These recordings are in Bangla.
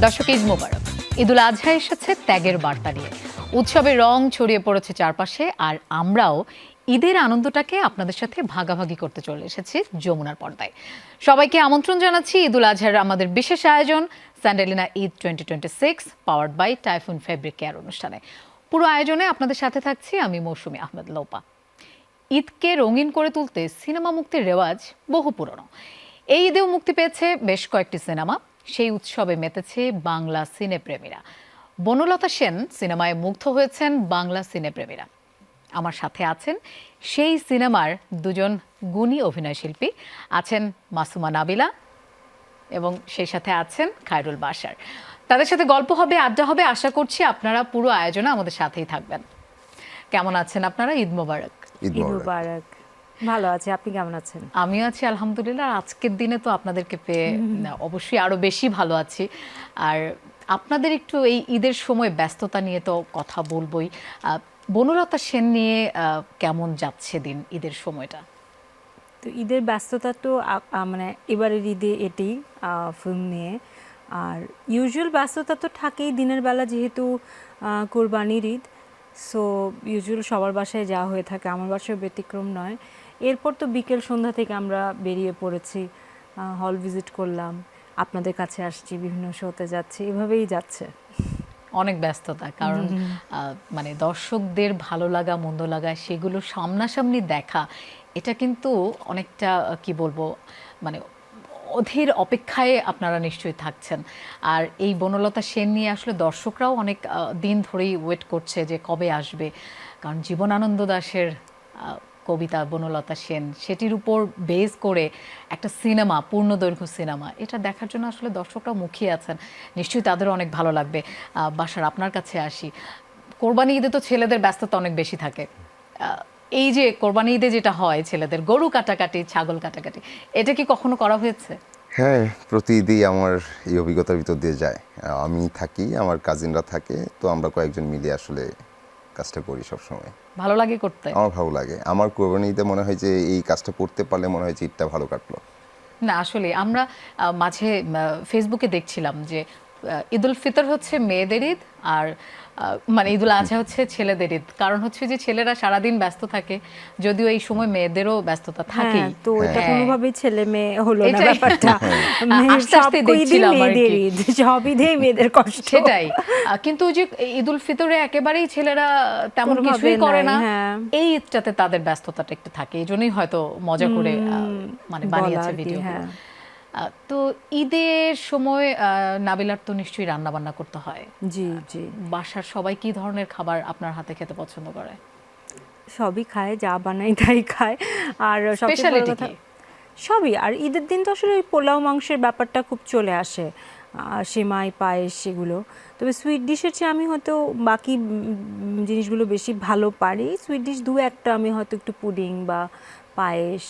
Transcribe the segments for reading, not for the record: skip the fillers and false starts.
দর্শক, ঈদ মোবারক। ঈদুল আজহা এসেছে ত্যাগের বার্তা নিয়ে। উৎসবের রং ছড়িয়ে পড়েছে চারপাশে, আর আমরাও ঈদের আনন্দটাকে আপনাদের সাথে ভাগাভাগি করতে চলে এসেছি যমুনার পর্দায়। সবাইকে আমন্ত্রণ জানাচ্ছি ঈদুল আজহার আমাদের বিশেষ আয়োজন Sandalina Eid 2026 powered by Typhoon fabric care অনুষ্ঠানে। পুরো আয়োজনে আপনাদের সাথে থাকছি আমি মৌসুমী আহমেদ লোপা। ঈদকে রঙিন করে তুলতে সিনেমা মুক্তির রেওয়াজ বহু পুরনো। এই ঈদেও মুক্তি পেয়েছে বেশ কয়েকটি সিনেমা। সেই উৎসবে মেতেছে বাংলা সিনেপ্রেমীরা। বনলতা সেন সিনেমায় মুগ্ধ হয়েছেন বাংলা সিনেপ্রেমীরা। আমার সাথে আছেন সেই সিনেমার দুজন গুণী অভিনয়শিল্পী, আছেন মাসুমা নাবিলা এবং সেই সাথে আছেন খায়রুল বাশার। তাদের সাথে গল্প হবে, আড্ডা হবে। আশা করছি আপনারা পুরো আয়োজনে আমাদের সাথেই থাকবেন। কেমন আছেন আপনারা? ঈদ মোবারক। ঈদ মোবারক। ভালো আছি, আপনি কেমন আছেন? আমিও আছি আলহামদুলিল্লাহ। আর আজকের দিনে তো আপনাদেরকে পেয়ে অবশ্যই আরো বেশি ভালো আছি। আর আপনাদের একটু এই ঈদের সময় ব্যস্ততা নিয়ে তো কথা বলবোই। বনলতা সেন নিয়ে কেমন যাচ্ছে দিন, ঈদের সময়টা? তো ঈদের ব্যস্ততা তো মানে এবারের ঈদে এটি ফিল্ম নিয়ে। আর ইউজুয়াল ব্যস্ততা তো থাকেই দিনের বেলা, যেহেতু কোরবানির ঈদ। সো ইউজুয়াল সবার বাসায় যাওয়া হয়ে থাকে, আমার বাসায় ব্যতিক্রম নয়। এরপর তো বিকেল সন্ধ্যা থেকে আমরা বেরিয়ে পড়েছি, হল ভিজিট করলাম, আপনাদের কাছে আসছি, বিভিন্ন শোতে যাচ্ছি, এভাবেই যাচ্ছে। অনেক ব্যস্ততা, কারণ মানে দর্শকদের ভালো লাগা মন্দ লাগা সেগুলো সামনাসামনি দেখা, এটা কিন্তু অনেকটা কি বলবো, মানে অধীর অপেক্ষায় আপনারা নিশ্চয়ই থাকছেন। আর এই বনলতা সেন নিয়ে আসলে দর্শকরাও অনেক দিন ধরেই ওয়েট করছে যে কবে আসবে, কারণ জীবনানন্দ দাশের কবিতা বনলতা সেন, সেটির উপর বেস করে একটা সিনেমা, পূর্ণদৈর্ঘ্য সিনেমা, এটা দেখার জন্য আসলে দর্শকরাও মুখিয়ে আছেন। নিশ্চয়ই তাদেরও অনেক ভালো লাগবে। বাশার, আপনার কাছে আসি। কোরবানি ঈদে তো ছেলেদের ব্যস্ততা অনেক বেশি থাকে। এই যে কোরবানি ঈদে যেটা হয় ছেলেদের গরু কাটাকাটি, ছাগল কাটাকাটি, এটা কি কখনো করা হয়েছে? হ্যাঁ, প্রতি ঈদেই আমার এই অভিজ্ঞতার ভিতর দিয়ে যায়। আমি থাকি, আমার কাজিনরা থাকে, তো আমরা কয়েকজন মিলে আসলে কাজটা করি সবসময়। ভালো লাগে করতে? আমার ভালো লাগে। আমার কোরবানি ঈদে মনে হয় যে এই কাজটা করতে পারলে মনে হয় যে ঈদটা ভালো কাটলো। না, আসলে আমরা মাঝে ফেসবুকে দেখছিলাম যে ঈদুল ফিতর হচ্ছে মেয়েদের ঈদ, আর মানে ঈদুল আজহা হচ্ছে ছেলেদের ঈদ। কারণ হচ্ছে যে ছেলেরা সারাদিন ব্যস্ত থাকে, যদিও এই সময় মেয়েদেরও ব্যস্ততা থাকে। তো এটা কোনোভাবেই ছেলে মেয়ে হলো না ব্যাপারটা। আস্তে আস্তে দেখছিলাম আর কি, সব ঈদেই মেয়েদের কষ্ট। সেটাই। কিন্তু ওই যে ঈদুল ফিতরে একেবারেই ছেলেরা তেমন কিছুই করে না, এই ঈদটাতে তাদের ব্যস্ততাটা একটু থাকে। এই জন্যই হয়তো মজা করে মানে বানিয়েছে ভিডিও। তো ঈদের সময় নাবিলার তো নিশ্চয়ই রান্না বান্না করতে হয়। জি জি। বাসার সবাই কি ধরনের খাবার আপনার হাতে খেতে পছন্দ করে? সবই খায়, যা বানাই তাই খায়। আর স্পেশালিটি কি? সবই। আর ঈদের দিন তো আসলে ওই পোলাও মাংসের ব্যাপারটা খুব চলে আসে, সেমাই, পায়েস, সেগুলো। তবে সুইট ডিশের চেয়ে আমি হয়তো বাকি জিনিসগুলো বেশি ভালো পারি। সুইট ডিশ দু একটা আমি হয়তো একটু পুডিং বা পায়েস,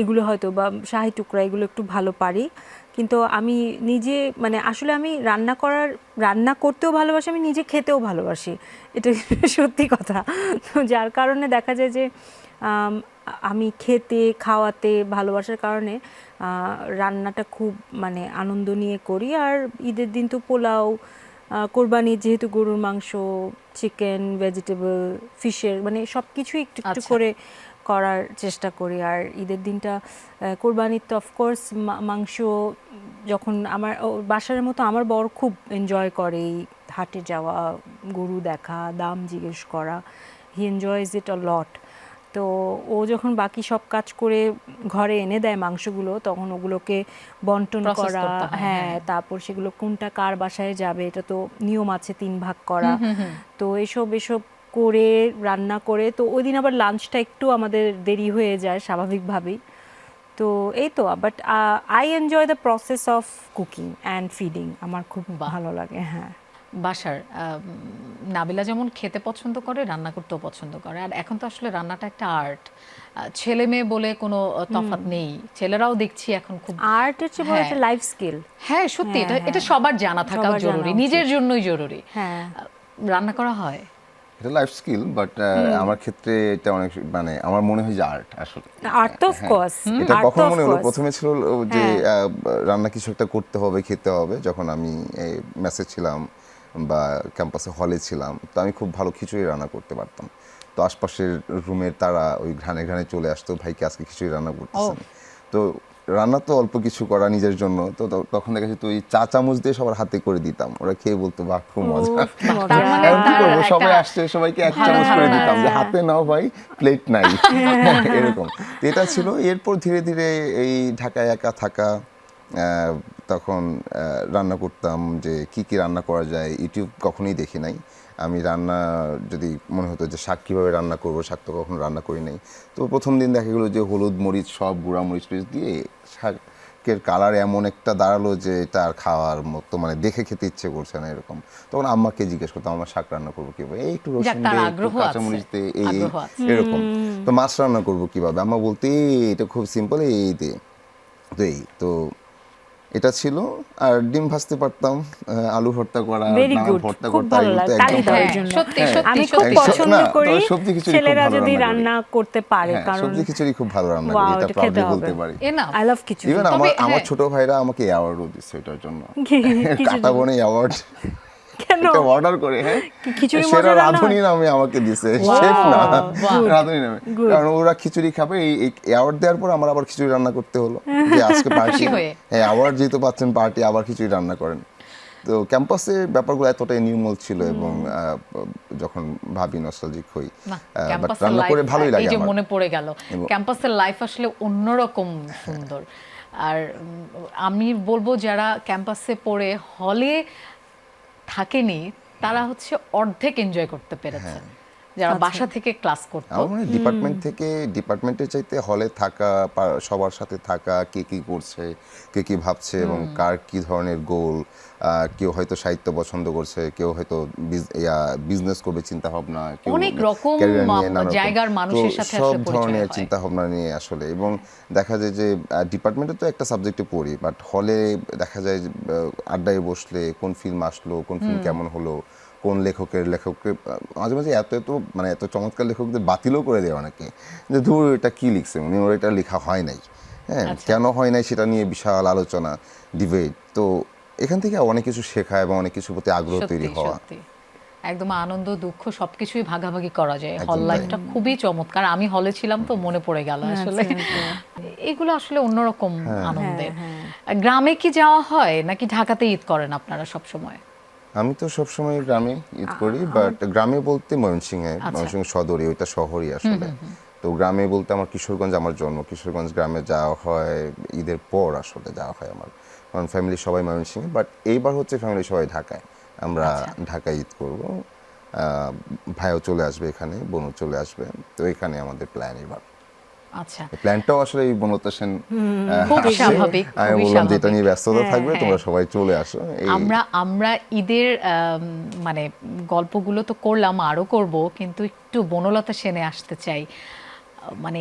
এগুলো হয়তো, বা শাহি টুকরা, এগুলো একটু ভালো পারি। কিন্তু আমি নিজে মানে আসলে আমি রান্না করতেও ভালোবাসি, আমি নিজে খেতেও ভালোবাসি, এটা সত্যি কথা। তো যার কারণে দেখা যায় যে আমি খেতে খাওয়াতে ভালোবাসার কারণে রান্নাটা খুব মানে আনন্দ নিয়ে করি। আর ঈদের দিন তো পোলাও, কোরবানি যেহেতু গরুর মাংস, চিকেন, ভেজিটেবল, ফিশের, মানে সব কিছুই একটু একটু করে করার চেষ্টা করি। আর ঈদের দিনটা কোরবানির তো অফকোর্স মাংস, যখন আমার বাসার মতো আমার বর খুব এনজয় করে এই হাটে যাওয়া, গরু দেখা, দাম জিজ্ঞেস করা, হি এনজয়জ ইট আ লট। তো ও যখন বাকি সব কাজ করে ঘরে এনে দেয় মাংসগুলো, তখন ওগুলোকে বন্টন করা, হ্যাঁ, তারপর সেগুলো কোনটা কার বাসায় যাবে, এটা তো নিয়ম আছে 3 ভাগ করা। তো এসব করে রান্না করে, তো ওই দিন আবার লাঞ্চটা একটু আমাদের দেরি হয়ে যায় স্বাভাবিকভাবেই। তো এই তো, but I enjoy the process of cooking and feeding, আমার খুব ভালো লাগে। হ্যাঁ, বাসার নাবিলা যেমন খেতে পছন্দ করে, রান্না করতেও পছন্দ করে। আর এখন তো আসলে রান্নাটা একটা আর্ট, ছেলে মেয়ে বলে কোনো তফাৎ নেই। ছেলেরাও দেখছি এখন খুব আর্ট হচ্ছে বড় একটা লাইফ স্কিল। হ্যাঁ, সত্যি, এটা সবার জানা থাকা জরুরি, নিজের জন্যই জরুরি। হ্যাঁ, রান্না করা হয়? এটা লাইফ স্কিল, বাট আমার ক্ষেত্রে এটা অনেক মানে আমার মনে হয় যে আর্ট আসলে। আর্ট তো অফ কোর্স, এটা কখন মনে হলো, প্রথমে ছিল যে রান্না কিছু একটা করতে হবে, খেতে হবে। যখন আমি মেসে ছিলাম বা ক্যাম্পাসে হলে ছিলাম, তো আমি খুব ভালো খিচুড়ি রান্না করতে পারতাম। তো আশপাশের রুমের তারা ওই ঘ্রাণে ঘ্রাণে চলে আসতো, ভাইকে আজকে খিচুড়ি রান্না করতেছেন। তো রান্না তো অল্প কিছু করা নিজের জন্য, তো তখন দেখা যেত ওই চা চামচ দিয়ে সবার হাতে করে দিতাম, ওরা খেয়ে বলতো বাহ খুব মজা। তার মানে এখন কি তার করবো, একটা সবাই আসছে সবাইকে এক ভালো চামচ করে ধারণা দিতাম যে আছে। হাতে নাও ভাই, প্লেট নাই, এরকম। তো এটা ছিল। এরপর ধীরে ধীরে এই ঢাকায় একা থাকা, তখন রান্না করতাম, যে কি কি রান্না করা যায়। ইউটিউব কখনোই দেখি নাই আমি। রান্না যদি মনে হতো যে শাক কীভাবে রান্না করবো, শাক তো কখনো রান্না করি নাই। তো প্রথম দিন দেখা গেলো যে হলুদ মরিচ সব গুঁড়া মরিচ টরিচ দিয়ে শাকের কালার এমন একটা দাঁড়ালো যে এটা আর খাওয়ার মতো, মানে দেখে খেতে ইচ্ছে করছে না এরকম। তখন আম্মাকে জিজ্ঞেস করতাম আমার শাক রান্না করবো কীভাবে, এই একটু যাক, রসুন তার দিয়ে একটু আগ্রহ কাঁচামরিচ আছে, দিয়ে এই আগ্রহ আছে। এরকম। তো মাছ রান্না করবো কীভাবে, আম্মা বলতে এটা খুব সিম্পল, এই দিয়ে। তো এই তো এটা ছিল। আর ডিম ভাজতে পারতাম, আলু ভর্তা করা, ভেরি ডাল গুড, ভর্তা খুব করতে ভালো এগুলো তো লাগে একদম তালি দেওয়ার হ্যাঁ, জন্য। সত্যি হ্যাঁ, সত্যি আমি খুব সত্যি পছন্দ না, করি তবে সবজি খিচুড়ি খুব ছেলেরা ভালো যদি রান্না করি। রান্না করতে পারে, হ্যাঁ, কারণ সবজি খিচুড়ি খুব ভালো রান্না Wow, করি, এটা এটা প্রাউডলি খেতে বলতে হবে। পারি। Enough. I love khichuri. Even তবে আমার হ্যাঁ। ছোট ভাইরা আমাকে অ্যাওয়ার্ডও দিচ্ছে এটার জন্য। খিচুড়ি। কাটা বনে অ্যাওয়ার্ড কেন? এটা অর্ডার করে, হ্যাঁ, খিচুড়ি সেরা মজা রান্না রাঁধুনি হয়? নামে আমাকে দিছে, Wow, শেফ না, বাহ। রাঁধুনি নামে। Good. কারণ ওরা খিচুড়ি খাবে, এই অ্যাওয়ার্ড দেওয়ার পর আমার আবার খিচুড়ি রান্না করতে হলো, যে আজকে পার্টি, খুশি হয়ে। হ্যাঁ অ্যাওয়ার্ড যেহেতু পাচ্ছেন, পার্টি, আবার খিচুড়ি রান্না করেন। তো ক্যাম্পাসে ব্যাপারগুলো এতটাই নির্মল ছিল, এবং যখন ভাবি নস্টালজিক হই, না, বাট ক্যাম্পাসের রান্না করে লাইফ, ভালোই লাগে এই যে আমার। মনে পড়ে গেল, ক্যাম্পাসের লাইফ আসলে অন্যরকম সুন্দর। আর আমি বলবো যারা ক্যাম্পাসে পড়ে হলে থাকেনি, তারা হচ্ছে অর্ধেক এনজয় করতে পেরেছে, যারা বাসা থেকে ক্লাস করতো। আমার মনে হয় ডিপার্টমেন্টের চাইতে হলে থাকা, সবার সাথে থাকা, কে কি করছে, কে কি ভাবছে, এবং কার কি ধরনের গোল। কেউ হয়তো সাহিত্য পছন্দ করছে, কেউ হয়তো বিজনেস করবে চিন্তা ভাবনা, কেউ অনেক রকম career নিয়ে নানা রকম। জায়গার মানুষের তো সাথে সব আসলে পরিচয় ধরনের হয়। চিন্তা ভাবনা নিয়ে আসলে, এবং দেখা যায় যে ডিপার্টমেন্টে তো একটা সাবজেক্টে পড়ি, বাট হলে দেখা যায় যে, আড্ডায় বসলে কোন ফিল্ম আসলো, কোন ফিল্ম কেমন হলো, কোন লেখকের মাঝে মাঝে মানে এত চমৎকার লেখকদের বাতিলও করে দেয় অনেকে, যে ধুর এটা কি লিখছে, মানে ওর এটা লেখা হয় নাই, হ্যাঁ, কেন হয় নাই সেটা নিয়ে বিশাল আলোচনা, ডিবেট। তো এখান থেকে অনেক কিছু শেখা এবং অনেক কিছুর প্রতি আগ্রহ তৈরি সত্যি হওয়া। সত্যি একদম আনন্দ দুঃখ সবকিছুই ভাগাভাগি করা যায়। একদম হল তাই। লাইফটা খুবই চমৎকার। আমি হলে ছিলাম তো মনে পড়ে গেল আসলে। এগুলো আসলে অন্যরকম আনন্দের। গ্রামে কি যাওয়া হয় নাকি ঢাকাতে ঈদ করেন আপনারা সব সময়? আমি তো সবসময় গ্রামে ঈদ করি, বাট গ্রামে বলতে ময়মনসিংহে, ময়মনসিংহ সদরে, ওইটা শহরই আসলে। তো গ্রামে বলতে আমার কিশোরগঞ্জ, আমার জন্ম কিশোরগঞ্জ, গ্রামে যাওয়া হয় ঈদের পর আসলে যাওয়া হয় আমার, কারণ ফ্যামিলি সবাই ময়মনসিংহে। বাট এইবার হচ্ছে ফ্যামিলি সবাই ঢাকায়, আমরা ঢাকায় ঈদ করব। ভাইও চলে আসবে এখানে, বোনও চলে আসবে, তো এখানে আমাদের প্ল্যান এবার। আচ্ছা, প্ল্যানটাও আসলে এই বনলতা সেন খুব আসছে। স্বাভাবিক, আমি খুবই বললাম যে এটা স্বাভাবিক। নিয়ে ব্যস্ততা থাকবে, তোমরা সবাই চলে আসো। আমরা ঈদের মানে গল্পগুলো তো করলাম, আরো করব, কিন্তু একটু বনলতা সেনে আসতে চাই। মানে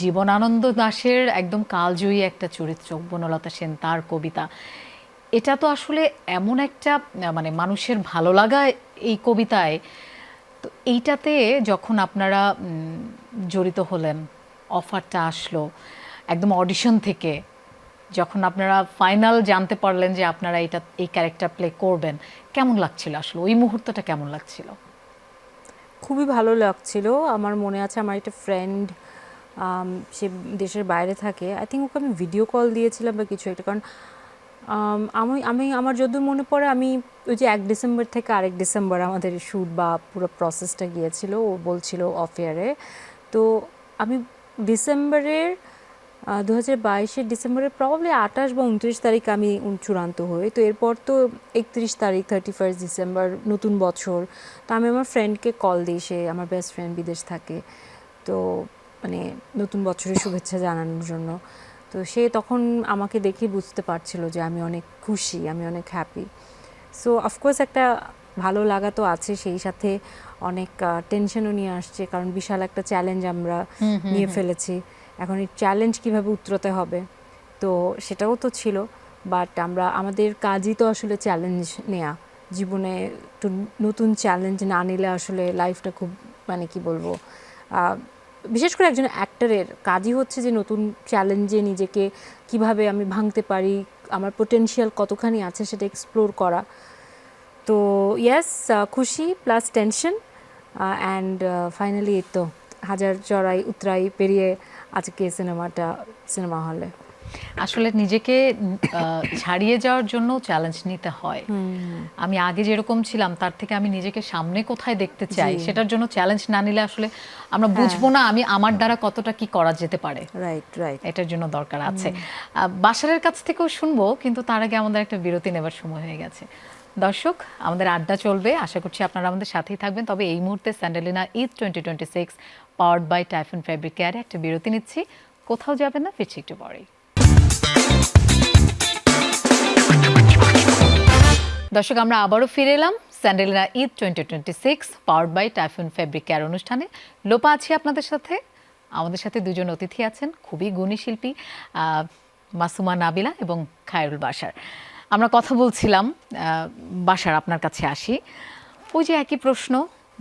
জীবনানন্দ দাশের একদম কালজয়ী একটা চরিত্র বনলতা সেন, তার কবিতা। এটা তো আসলে এমন একটা মানে মানুষের ভালো লাগা এই কবিতায়। তো এইটাতে যখন আপনারা জড়িত হলেন, অফারটা আসলো একদম অডিশন থেকে, যখন আপনারা ফাইনাল জানতে পারলেন যে আপনারা এই ক্যারেক্টার প্লে করবেন, কেমন লাগছিল আসলে ওই মুহূর্তটা, কেমন লাগছিল? খুবই ভালো লাগছিল। আমার মনে আছে আমার একটা ফ্রেন্ড, সে দেশের বাইরে থাকে, আই থিঙ্ক ওকে আমি ভিডিও কল দিয়েছিলাম বা কিছু একটা, কারণ আমি আমার যতদূর মনে পড়ে, আমি ওই যে 1 ডিসেম্বর থেকে আরেক ডিসেম্বর আমাদের শ্যুট বা পুরো প্রসেসটা গিয়েছিল, ও বলছিল অফ এয়ারে। তো আমি ডিসেম্বরের 2022-এর ডিসেম্বরের প্রবাবলি 28 বা 29 তারিখ আমি চূড়ান্ত হই। তো এরপর তো 31 তারিখ 31 ডিসেম্বর নতুন বছর। তো আমি আমার ফ্রেন্ডকে কল দিই, সে আমার বেস্ট ফ্রেন্ড, বিদেশ থাকে, তো মানে নতুন বছরের শুভেচ্ছা জানানোর জন্য। তো সে তখন আমাকে দেখে বুঝতে পারছিল যে আমি অনেক খুশি, আমি অনেক হ্যাপি। সো অফকোর্স একটা ভালো লাগা তো আছে, সেই সাথে অনেক টেনশনও নিয়ে আসছে, কারণ বিশাল একটা চ্যালেঞ্জ আমরা নিয়ে ফেলেছি। এখন এই চ্যালেঞ্জ কীভাবে উতরাতে হবে, তো সেটাও তো ছিল। বাট আমাদের কাজই তো আসলে চ্যালেঞ্জ নেওয়া, জীবনে একটু নতুন চ্যালেঞ্জ না নিলে আসলে লাইফটা খুব মানে কি বলবো, বিশেষ করে একজন অ্যাক্টরের কাজই হচ্ছে যে নতুন চ্যালেঞ্জে নিজেকে কিভাবে আমি ভাঙতে পারি, আমার পোটেনশিয়াল কতখানি আছে সেটা এক্সপ্লোর করা। তো ইয়েস, খুশি প্লাস টেনশন অ্যান্ড ফাইনালি এই তো হাজার চড়াই উতরাই পেরিয়ে আজকে সিনেমা হলে। আসলে নিজেকে ছাড়িয়ে যাওয়ার জন্য চ্যালেঞ্জ নিতে হয়। আমি আগে যেরকম ছিলাম তার থেকে আমি নিজেকে সামনে কোথায় দেখতে চাই সেটার জন্য চ্যালেঞ্জ না নিলে আসলে আমরা বুঝবো না আমি আমার দ্বারা কতটা কি করা যেতে পারে। রাইট রাইট, এটার জন্য দরকার আছে। বাশারের কাছ থেকেও শুনবো, কিন্তু তার আগে আমাদের একটা বিরতি নেবার সময় হয়ে গেছে। দর্শক, আমাদের আড্ডা চলবে, আশা করছি আপনারা আমাদের সাথেই থাকবেন। তবে এই মুহূর্তে Sandalina Eid 2026 powered by Typhoon fabric কেয়ারে একটা বিরতি নিচ্ছি। কোথাও যাবেন না, ফিরছি একটু পরেই। দর্শক, আমরা আবারও ফিরে এলাম Sandalina Eid 2026 powered by Typhoon fabric care অনুষ্ঠানে। লোপা আছি আপনাদের সাথে। আমাদের সাথে দুজন অতিথি আছেন, খুবই গুণী শিল্পী, মাসুমা নাবিলা এবং খায়রুল বাশার। আমরা কথা বলছিলাম, বাশার আপনার কাছে আসি। ওই যে একই প্রশ্ন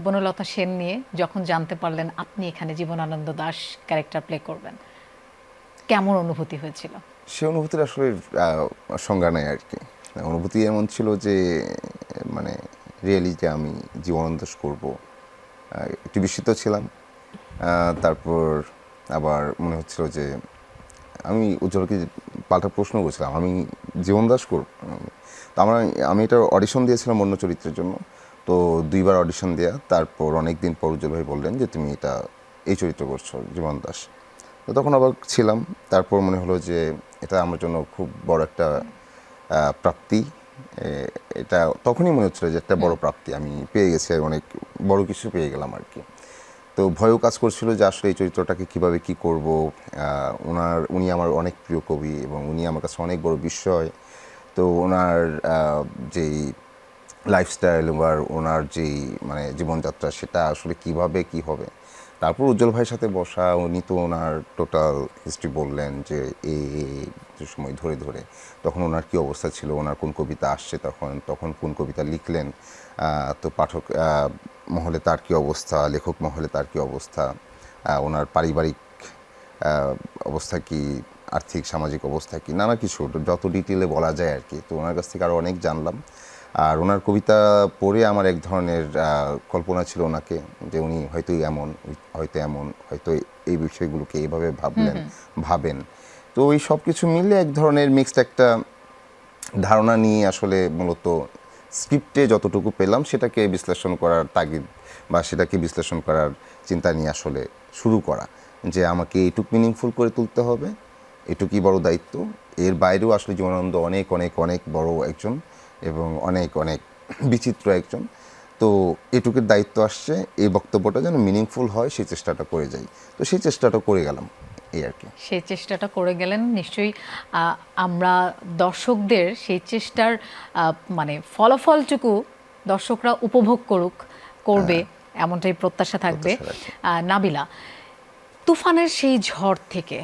বনলতা সেন নিয়ে, যখন জানতে পারলেন আপনি এখানে জীবনানন্দ দাশ ক্যারেক্টার প্লে করবেন, কেমন অনুভূতি হয়েছিল? সে অনুভূতির আসলে সংজ্ঞা নেই আর কি। অনুভূতি এমন ছিল যে মানে রিয়েলি যে আমি জীবনানন্দ দাশ করবো, একটু বিস্মিত ছিলাম। তারপর আবার মনে হচ্ছিল যে আমি উজ্জ্বলকে পাল্টা প্রশ্ন করছিলাম, আমি জীবন দাস করব। তো আমি এটা অডিশন দিয়েছিলাম অন্য চরিত্রের জন্য। তো 2বার অডিশন দেওয়া, তারপর অনেক দিন পর উজ্জ্বল ভাই বললেন যে তুমি এই চরিত্র করছো জীবন দাস। তো তখন আবার ছিলাম। তারপর মনে হলো যে এটা আমার জন্য খুব বড় একটা প্রাপ্তি। এটা তখনই মনে হচ্ছিল যে একটা বড় প্রাপ্তি আমি পেয়ে গেছি, অনেক বড় কিছু পেয়ে গেলাম আর কি। তো ভয়ও কাজ করছিল যে আসলে এই চরিত্রটাকে কীভাবে কী করব। উনি আমার অনেক প্রিয় কবি এবং উনি আমার কাছে অনেক বড় বিস্ময়। তো ওনার যেই লাইফস্টাইল বা ওনার যেই মানে জীবনযাত্রা, সেটা আসলে কিভাবে কি হবে। তারপর উজ্জ্বল ভাইয়ের সাথে বসা, উনি তো ওনার টোটাল হিস্ট্রি বললেন যে যে সময় ধরে ধরে তখন ওনার কী অবস্থা ছিল, ওনার কোন কবিতা আসছে, তখন কোন কবিতা লিখলেন। তো পাঠক মহলে তার কী অবস্থা, লেখক মহলে তার কী অবস্থা, ওনার পারিবারিক অবস্থা কি, আর্থিক সামাজিক অবস্থা কি, নানা কিছু যত ডিটেলে বলা যায় আর কি। তো ওনার কাছ থেকে আরও অনেক জানলাম। আর ওনার কবিতা পড়ে আমার এক ধরনের কল্পনা ছিল ওনাকে, যে উনি হয়তো হয়তো এই বিষয়গুলোকে এইভাবে ভাবেন। তো ওই সব কিছু মিলে এক ধরনের মিক্সড একটা ধারণা নিয়ে আসলে মূলত স্ক্রিপ্টে যতটুকু পেলাম সেটাকে বিশ্লেষণ করার তাগিদ বা সেটাকে বিশ্লেষণ করার চিন্তা নিয়ে আসলে শুরু করা, যে আমাকে এইটুকু মিনিংফুল করে তুলতে হবে, এটুকুই বড় দায়িত্ব। এর বাইরেও আসলে জীবনানন্দ অনেক অনেক অনেক বড় একজন এবং অনেক অনেক বিচিত্র একজন। তো এটুকুর দায়িত্ব আসছে, এই বক্তব্যটা যেন মিনিংফুল হয় সেই চেষ্টাটা করে যাই। তো সেই চেষ্টাটা করে গেলাম এই আর কি। সেই চেষ্টাটা করে গেলেন নিশ্চয়ই। আমরা দর্শকদের সেই চেষ্টার মানে ফলাফলটুকু দর্শকরা উপভোগ করবে এমনটাই প্রত্যাশা থাকবে। নাবিলা, তুফানের সেই ঝড় থেকে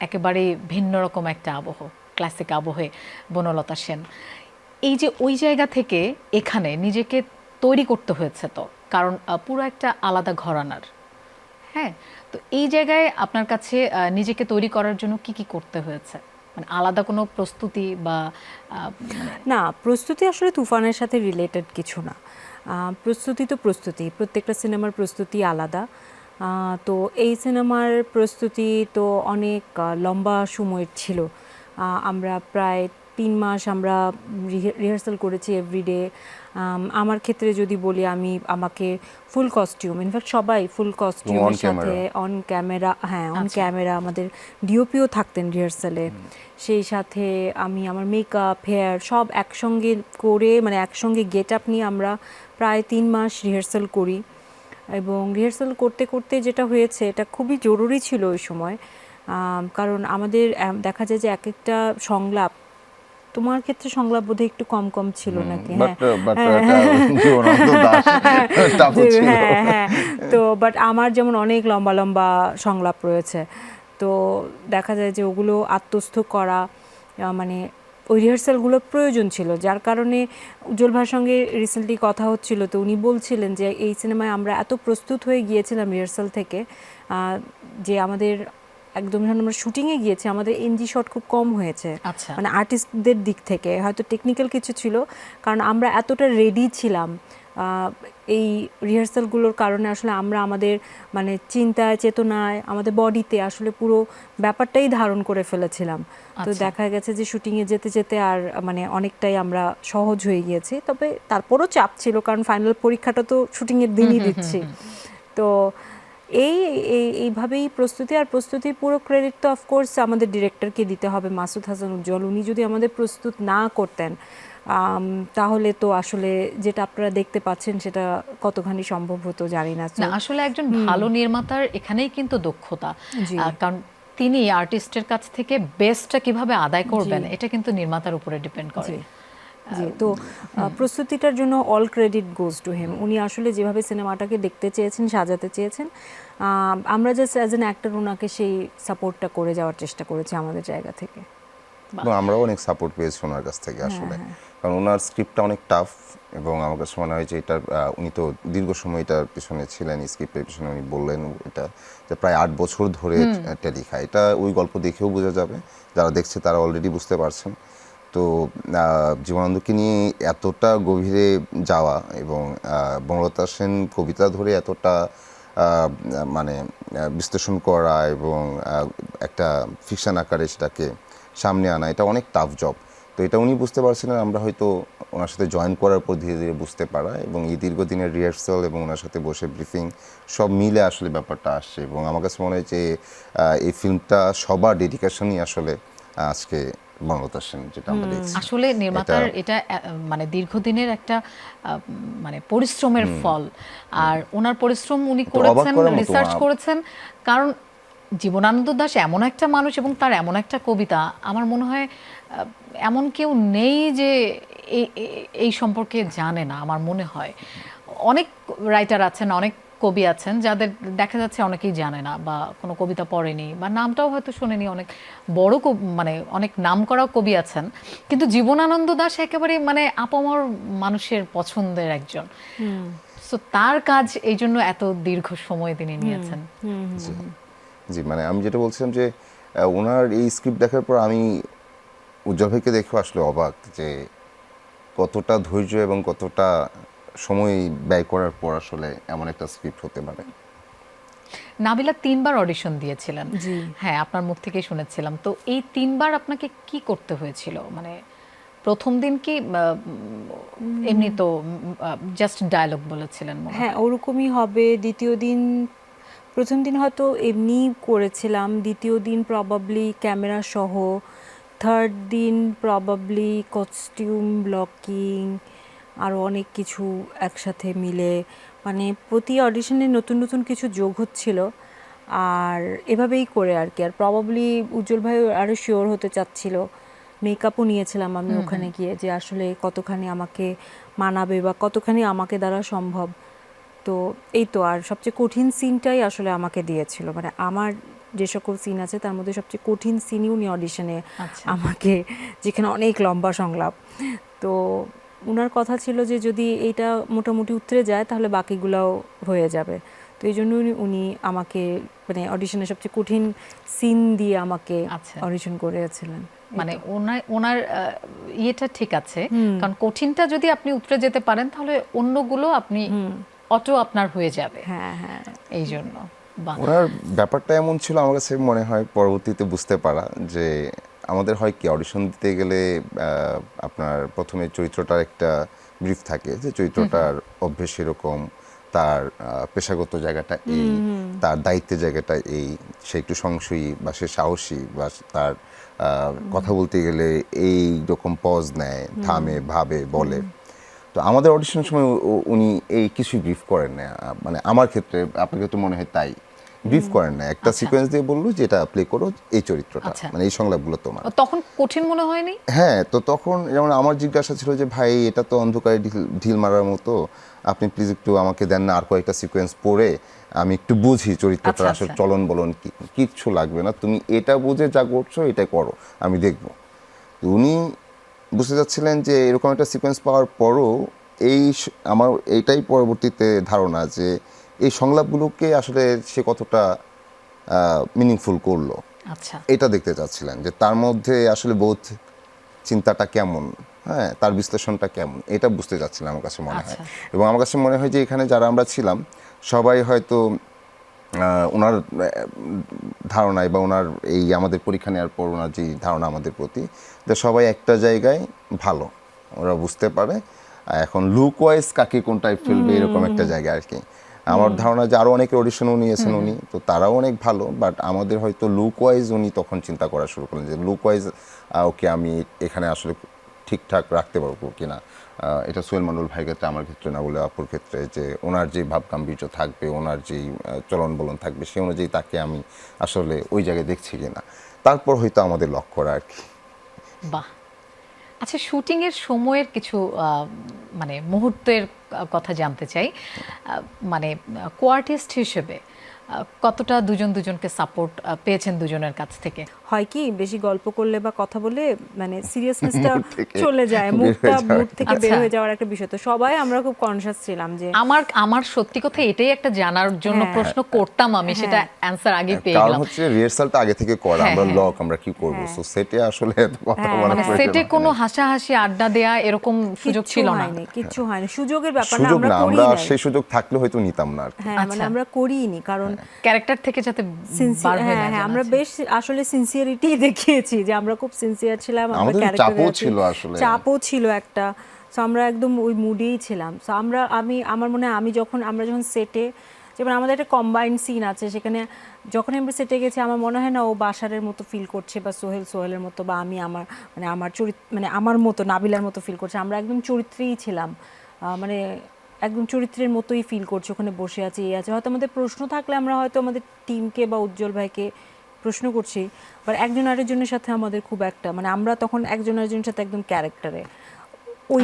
একেবারে ভিন্ন রকম একটা আবহ, ক্লাসিক আবহে বনলতা সেন, এই যে ওই জায়গা থেকে এখানে নিজেকে তৈরি করতে হয়েছে, তো কারণ পুরো একটা আলাদা ঘরানার। হ্যাঁ, তো এই জায়গায় আপনার কাছে নিজেকে তৈরি করার জন্য কি কি করতে হয়েছে, মানে আলাদা কোনো প্রস্তুতি বা না, প্রস্তুতি আসলে তুফানের সাথে রিলেটেড কিছু না। প্রস্তুতি তো প্রস্তুতি, প্রত্যেকটা সিনেমার প্রস্তুতি আলাদা। তো এই সিনেমার প্রস্তুতি তো অনেক লম্বা সময়ের ছিল। আমরা প্রায় 3 মাস আমরা রিহার্সাল করেছি এভরিডে। আমার ক্ষেত্রে যদি বলি, আমাকে ফুল কস্টিউম, ইনফ্যাক্ট সবাই ফুল কস্টিউমের সাথে অন ক্যামেরা আমাদের ডিওপিও থাকতেন রিহার্সালে। সেই সাথে আমার মেকআপ, হেয়ার সব একসঙ্গে করে, মানে একসঙ্গে গেট আপ নিয়ে আমরা প্রায় 3 মাস রিহার্সাল করি। এবং রিহার্সাল করতে করতে যেটা হয়েছে, এটা খুবই জরুরি ছিল ওই সময়। কারণ আমাদের দেখা যায় যে এক একটা সংলাপ, তোমার ক্ষেত্রে সংলাপ বোধহয় একটু কম কম ছিল নাকি? হ্যাঁ, তো বাট আমার যেমন অনেক লম্বা লম্বা সংলাপ রয়েছে। তো দেখা যায় যে ওগুলো আত্মস্থ করা, মানে ওই রিহার্সালগুলোর প্রয়োজন ছিল, যার কারণে উজ্জ্বল ভাইয়ের সঙ্গে রিসেন্টলি কথা হচ্ছিল, তো উনি বলছিলেন যে এই সিনেমায় আমরা এত প্রস্তুত হয়ে গিয়েছিলাম রিহার্সাল থেকে যে আমাদের একদম যখন আমরা শুটিংয়ে গিয়েছি আমাদের এনজি শট খুব কম হয়েছে, আচ্ছা। মানে আর্টিস্টদের দিক থেকে হয়তো টেকনিক্যাল কিছু ছিল, কারণ আমরা এতটা রেডি ছিলাম এই রিহার্সালগুলোর কারণে। আসলে আমরা আমাদের মানে চিন্তায় চেতনায় আমাদের বডিতে আসলে পুরো ব্যাপারটাই ধারণ করে ফেলেছিলাম। তো আচ্ছা। দেখা গেছে যে শুটিংয়ে যেতে যেতে আর মানে অনেকটাই আমরা সহজ হয়ে গিয়েছি, তবে তারপরও চাপ ছিল, কারণ ফাইনাল পরীক্ষাটা তো শুটিংয়ের দিনই দিচ্ছি। তো এইভাবেই প্রস্তুতির পুরো ক্রেডিট তো অফকোর্স আমাদের ডিরেক্টরকে দিতে হবে, মাসুদ হাসান উজ্জ্বল। উনি যদি আমাদের প্রস্তুত না করতেন তাহলে তো আসলে যেটা আপনারা দেখতে পাচ্ছেন সেটা কতখানি সম্ভব হতো জানি না। না, আসলে একজন ভালো নির্মাতার এখানেই কিন্তু দক্ষতা, কারণ তিনি আর্টিস্টের কাছ থেকে বেস্টটা কিভাবে আদায় করবেন এটা কিন্তু নির্মাতার উপরে ডিপেন্ড করে। জি, তো প্রস্তুতিটার জন্য all credit goes to him. উনি আসলে যেভাবে সিনেমাটাকে দেখতে চেয়েছেন, সাজাতে চেয়েছেন, আমরা জাস্ট অ্যাজ অ্যান অ্যাক্টর ওনাকে সেই সাপোর্টটা করে যাওয়ার চেষ্টা করেছি আমাদের জায়গা থেকে। আমরাও অনেক সাপোর্ট পেয়েছি ওনার কাছ থেকে আসলে, কারণ ওনার স্ক্রিপ্টটা অনেক টাফ এবং আমার কাছে মনে হয় যে এটার উনি তো দীর্ঘ সময় এটার পিছনে ছিলেন, স্ক্রিপ্টের পিছনে উনি বললেন এটা যে প্রায় 8 বছর ধরে এটা লেখা। এটা ওই গল্প দেখেও বোঝা যাবে, যারা দেখছে তারা অলরেডি বুঝতে পারছেন। তো জীবনানন্দকে নিয়ে এতটা গভীরে যাওয়া এবং বনলতা সেন কবিতা ধরে এতটা মানে বিশ্লেষণ করা এবং একটা ফিকশন আকারে সেটাকে সামনে আনা, এটা অনেক টাফ জব। তো এটা উনি বুঝতে পারছিলেন, আমরা হয়তো ওনার সাথে জয়েন করার পর ধীরে ধীরে বুঝতে পারা এবং এই দীর্ঘদিনের রিহার্সাল এবং ওনার সাথে বসে ব্রিফিং সব মিলে আসলে ব্যাপারটা আসছে। এবং আমার কাছে মনে হয় যে এই ফিল্মটা সবার ডেডিকেশনই আসলে আজকে বনলতা সেন, যেটা আমরা দেখছি। আসলে নির্মাতার এটা মানে দীর্ঘদিনের একটা মানে পরিশ্রমের ফল, আর ওনার পরিশ্রম উনি করেছেন, রিসার্চ করেছেন। কারণ জীবনানন্দ দাশ এমন একটা মানুষ এবং তার এমন একটা কবিতা, আমার মনে হয় এমন কেউ নেই যে এই সম্পর্কে জানে না। আমার মনে হয় অনেক রাইটার আছেন, অনেক কবি আছেন যাদের দেখা যাচ্ছে অনেকেই জানে না বা কোনো কবিতা পড়েনি বা নামটাও হয়তো শোনেনি। অনেক বড় মানে অনেক নামকরা কবি আছেন, কিন্তু জীবনানন্দ দাশ একেবারে মানে আপামর মানুষের পছন্দের একজন। সো তার কাজ এই জন্য এত দীর্ঘ সময় তিনি নিয়েছেন। জি, মানে আমি যেটা বলছিলাম যে ওনার এই স্ক্রিপ্ট দেখার পর আমি উজ্জ্বল ভাইকে দেখেও আসলে অবাক যে কতটা ধৈর্য এবং কতটা সময় ব্যয় করার পর আসলে এমন একটা স্ক্রিপ্ট হতে পারে। নাবিলা 3বার অডিশন দিয়েছিলেন। হ্যাঁ, আপনার মুখ থেকেই শুনেছিলাম। তো এই 3বার আপনাকে কি করতে হয়েছিল? মানে প্রথম দিন কি এমনি তো জাস্ট ডায়লগ বলেছিলেন? হ্যাঁ, ওরকমই হবে। দ্বিতীয় দিন, প্রথম দিন হয়তো এমনি করেছিলাম, দ্বিতীয় দিন প্রবাবলি ক্যামেরা সহ, থার্ড দিন প্রবাবলি কস্টিউম ব্লকিং, আরও অনেক কিছু একসাথে মিলে, মানে প্রতি অডিশনে নতুন নতুন কিছু যোগ হচ্ছিল। আর এভাবেই করে আর কি। আর প্রবাবলি উজ্জ্বল ভাই আরও শিওর হতে চাচ্ছিল, মেকআপও নিয়েছিলাম আমি ওখানে গিয়ে, যে আসলে কতখানি আমাকে মানাবে বা কতখানি আমাকে দ্বারা সম্ভব। তো এই তো। আর সবচেয়ে কঠিন সিনটাই আসলে আমাকে দিয়েছিল, মানে আমার যে সকল সিন আছে তার মধ্যে সবচেয়ে কঠিন সিনই উনি অডিশনে আমাকে, যেখানে অনেক লম্বা সংলাপ। তো ওনার কথা ছিল যে যদি এইটা মোটামুটি উতরে যায় তাহলে বাকিগুলোও হয়ে যাবে। তো এই জন্য উনি আমাকে মানে অডিশনের সবচেয়ে কঠিন সিন দিয়ে আমাকে অডিশন করেছিলেন। মানে ওনার ইয়েটা ঠিক আছে, কারণ কঠিনটা যদি আপনি উতরে যেতে পারেন তাহলে অন্যগুলো আপনি অটো আপনার হয়ে যাবে। হ্যাঁ হ্যাঁ, এই জন্য ওনার ব্যাপারটা এমন ছিল আমার কাছে মনে হয় পরবর্তীতে বুঝতে পারা যে আমাদের হয় কি অডিশন দিতে গেলে আপনার প্রথমে চরিত্রটার একটা ব্রিফ থাকে যে চরিত্রটার অভ্যেস এরকম, তার পেশাগত জায়গাটা এই, তার দায়িত্বের জায়গাটা এই, সে একটু সংশয়ী বা সে সাহসী বা তার কথা বলতে গেলে এই রকম পজ নেয়, থামে, ভাবে, বলে। তো আমাদের অডিশনের সময় উনি এই কিছুই ব্রিফ করেন না, মানে আমার ক্ষেত্রে, আপনাকে তো মনে হয় তাই, ব্রিফ করেন না, একটা সিকোয়েন্স দিয়ে বললো যে এটা প্লে করো এই চরিত্রটা, মানে এই সংলাপগুলো তোমার। তখন কঠিন মনে হয়নি? হ্যাঁ, তো তখন যেমন আমার জিজ্ঞাসা ছিল যে ভাই এটা তো অন্ধকারে ঢিল মারার মতো, আপনি প্লিজ একটু আমাকে দেন না আর কয়েকটা সিকোয়েন্স পড়ে আমি একটু বুঝি চরিত্রটা আসলে চলন বলন কিচ্ছু লাগবে না, তুমি এটা বুঝে যা করছো এটা করো, আমি দেখবো। উনি বুঝতে চাচ্ছিলেন যে এরকম একটা সিকোয়েন্স পাওয়ার পরও আমার এইটাই পরবর্তীতে ধারণা যে এই সংলাপগুলোকে আসলে সে কতটা মিনিংফুল করলো, আচ্ছা এটা দেখতে চাচ্ছিলেন যে তার মধ্যে আসলে বোধ চিন্তাটা কেমন, হ্যাঁ, তার বিশ্লেষণটা কেমন, এটা বুঝতে চাচ্ছিলাম আমার কাছে মনে হয়। আচ্ছা। এবং আমার কাছে মনে হয় যে এখানে যারা আমরা ছিলাম সবাই হয়তো ওনার ধারণায় বা ওনার এই আমাদের পরীক্ষা নেওয়ার পর ওনার যে ধারণা আমাদের প্রতি, যে সবাই একটা জায়গায় ভালো, ওরা বুঝতে পারে এখন লুক ওয়াইজ কাকে কোনটায় ফেলবে এরকম একটা জায়গা আর কি। আমার ধারণা যে আরও অনেকের অডিশনও নিয়েছেন উনি, তো তারাও অনেক ভালো, বাট আমাদের হয়তো লুক ওয়াইজ উনি তখন চিন্তা করা শুরু করলেন যে লুক ওয়াইজ ওকে আমি এখানে আসলে ঠিকঠাক রাখতে পারবো কিনা। এটা সোহেল মন্ডল ভাইয়ের ক্ষেত্রে, আমার ক্ষেত্রে না বলে আপুর ক্ষেত্রে, যে ওনার যে ভাবগাম্ভীর্য থাকবে, ওনার যেই চলন বলন থাকবে, সেই অনুযায়ী তাকে আমি আসলে ওই জায়গায় দেখছি কিনা, তারপর হয়তো আমাদের লক্ষ্য করা আর কি। বাহ। আচ্ছা, শুটিং এর সময়ের কিছু মানে মুহূর্তের কথা জানতে চাই। মানে কোয়ার্টিস্ট হিসেবে কতটা দুজন দুজনকে সাপোর্ট পেয়েছেন দুজনের কাছ থেকে? হয় কি, বেশি গল্প করলে বা কথা বলে মানে সিরিয়াসনেসটা মুড থেকে চলে যায়, বের হয়ে মুখটা যাওয়ার। মুড থেকে বের আচ্ছা। হয়ে যাওয়ার একটা বিষয়। তো সবাই আমরা খুব কনসিয়াস ছিলাম যে আমার সত্যি কথা এটাই একটা জানার জন্য হ্যাঁ। প্রশ্ন করতাম আমি, সেটা অ্যানসার আগে পেয়ে কারণ গেলাম। হচ্ছে রিহার্সালটা আগে থেকে করা, হ্যাঁ, আমরা হ্যাঁ। লক আমরা কি করবো, সো সেটে আসলে এত কথা হ্যাঁ, বলার মানে প্রয়োজন সেটে হয় কোনো না। হাসাহাসি আড্ডা দেয়া এরকম সুযোগ কিচ্ছু ছিল না? হয়নি, কিচ্ছু হয়নি, সুযোগের ব্যাপার না, সুযোগ আমরা না, করি আমরা নাই। সেই সুযোগ থাকলে হয়তো নিতাম না আর কি। হ্যাঁ, মানে আচ্ছা। আমরা করিনি, কারণ ক্যারেক্টার থেকে যাতে বার হয়ে না হ্যাঁ, যাওয়া আমরা যায়। বেশ আসলে সিনসিয়ারিটি দেখিয়েছি যে আমরা খুব সিনসিয়ার ছিলাম, আমরা আমাদের ক্যারেক্টারে চাপও আছি। ছিল আসলে। চাপও ছিল একটা। সো আমরা একদম ওই মুডেই ছিলাম। সো আমার মনে হয় আমরা যখন সেটে, যেমন আমাদের একটা কম্বাইন্ড সিন আছে, সেখানে যখন আমরা সেটে গেছি আমার মনে হয় না ও বাসারের মতো ফিল করছে বা সোহেলের মতো, বা আমি আমার মতো, নাবিলার মতো ফিল করছে। আমরা একদম চরিত্রেই ছিলাম, মানে একদম চরিত্রের মতোই ফিল করছে, ওখানে বসে আছে, এই আছে। হয়তো আমাদের প্রশ্ন থাকলে আমরা হয়তো আমাদের টিমকে বা উজ্জ্বল ভাইকে প্রশ্ন করছি, বাট একজন আরেকজনের সাথে আমাদের খুব একটা, মানে আমরা তখন একজন আরেকজনের সাথে একদম ক্যারেক্টারে